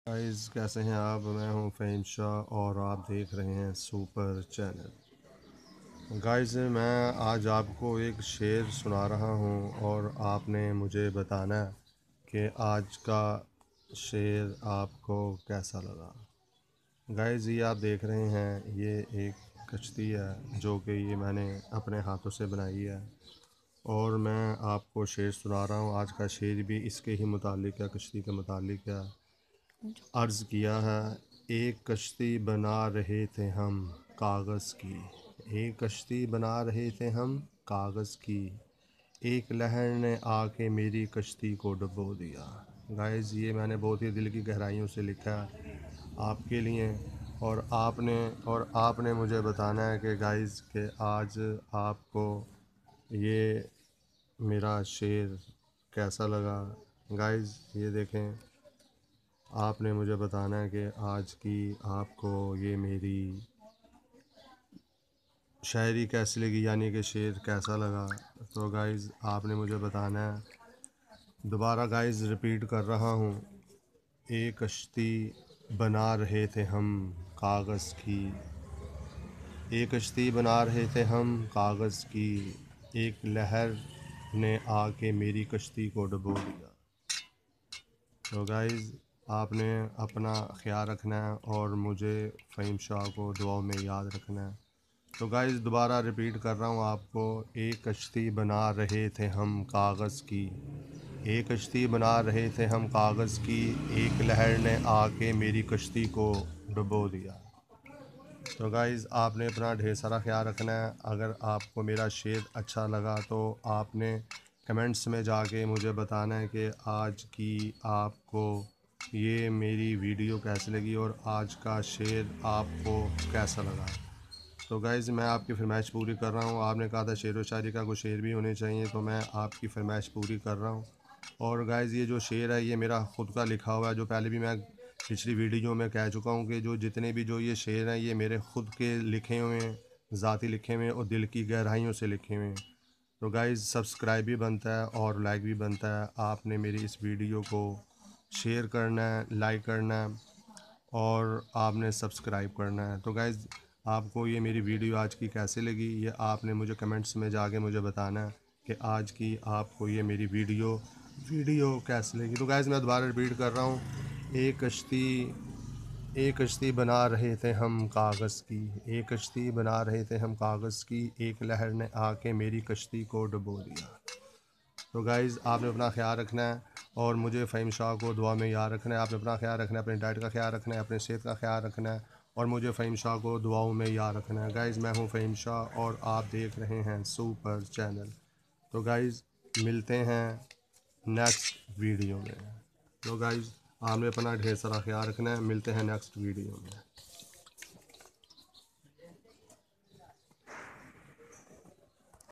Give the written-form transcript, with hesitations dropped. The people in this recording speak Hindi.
गाइस कैसे हैं आप। मैं हूं फ़हीम शाह और आप देख रहे हैं सुपर चैनल। गाइस मैं आज आपको एक शेर सुना रहा हूं और आपने मुझे बताना है कि आज का शेर आपको कैसा लगा। गाइस ये आप देख रहे हैं, ये एक कश्ती है जो कि ये मैंने अपने हाथों से बनाई है और मैं आपको शेर सुना रहा हूं। आज का शेर भी इसके ही मुतालिक है, कश्ती के मुतालिक है। अर्ज़ किया है, एक कश्ती बना रहे थे हम कागज़ की, एक कश्ती बना रहे थे हम कागज़ की, एक लहर ने आके मेरी कश्ती को डुबो दिया। गाइस ये मैंने बहुत ही दिल की गहराइयों से लिखा है आपके लिए और आपने मुझे बताना है कि गाइस के आज आपको ये मेरा शेर कैसा लगा। गाइस ये देखें, आपने मुझे बताना है कि आज की आपको ये मेरी शायरी कैसी लगी, यानी कि शेर कैसा लगा। तो गाइज़ आपने मुझे बताना है। दोबारा गाइज़ रिपीट कर रहा हूँ, एक कश्ती बना रहे थे हम कागज़ की, एक कश्ती बना रहे थे हम कागज़ की, एक लहर ने आके मेरी कश्ती को डुबो दिया। तो गाइज़ आपने अपना ख्याल रखना है और मुझे फ़हीम शाह को दुआओं में याद रखना है। तो गाइज़ दोबारा रिपीट कर रहा हूँ आपको, एक कश्ती बना रहे थे हम कागज़ की, एक कश्ती बना रहे थे हम कागज़ की, एक लहर ने आके मेरी कश्ती को डुबो दिया। तो गाइज़ आपने अपना ढेर सारा ख्याल रखना है। अगर आपको मेरा शेर अच्छा लगा तो आपने कमेंट्स में जाके मुझे बताना है कि आज की आपको ये मेरी वीडियो कैसी लगी और आज का शेर आपको कैसा लगा। तो गाइज़ मैं आपकी फरमाइश पूरी कर रहा हूँ। आपने कहा था शेर व शायरी का कुछ शेर भी होने चाहिए, तो मैं आपकी फरमाइश पूरी कर रहा हूँ। और गाइज़ ये जो शेर है ये मेरा ख़ुद का लिखा हुआ है, जो पहले भी मैं पिछली वीडियो में कह चुका हूँ कि जो जितने भी जो ये शेर हैं ये मेरे ख़ुद के लिखे हुए हैं, ज़ाती लिखे हुए हैं और दिल की गहराइयों से लिखे हुए हैं। तो गाइज़ सब्सक्राइब भी बनता है और लाइक भी बनता है। आपने मेरी इस वीडियो को शेयर करना है, लाइक करना है और आपने सब्सक्राइब करना है। तो गाइज़ आपको ये मेरी वीडियो आज की कैसे लगी, ये आपने मुझे कमेंट्स में जाके मुझे बताना है कि आज की आपको ये मेरी वीडियो कैसे लगी। तो गाइज़ मैं दोबारा रिपीट कर रहा हूँ, एक कश्ती बना रहे थे हम कागज़ की, एक कश्ती बना रहे थे हम कागज़ की, एक लहर ने आके मेरी कश्ती को डुबो दिया। तो गाइज़ आपने अपना ख्याल रखना है और मुझे फ़हीम शाह को दुआ में याद रखना है। आपने अपना ख्याल रखना है, अपनी डाइट का ख्याल रखना है, अपने सेहत का ख्याल रखना है और मुझे फ़हीम शाह को दुआओं में याद रखना है। गाइज़ मैं हूँ फ़हीम शाह और आप देख रहे हैं सुपर चैनल। तो गाइज़ मिलते हैं नेक्स्ट वीडियो में। तो गाइज़ आपने अपना ढेर सारा ख्याल रखना है। मिलते हैं नेक्स्ट वीडियो में।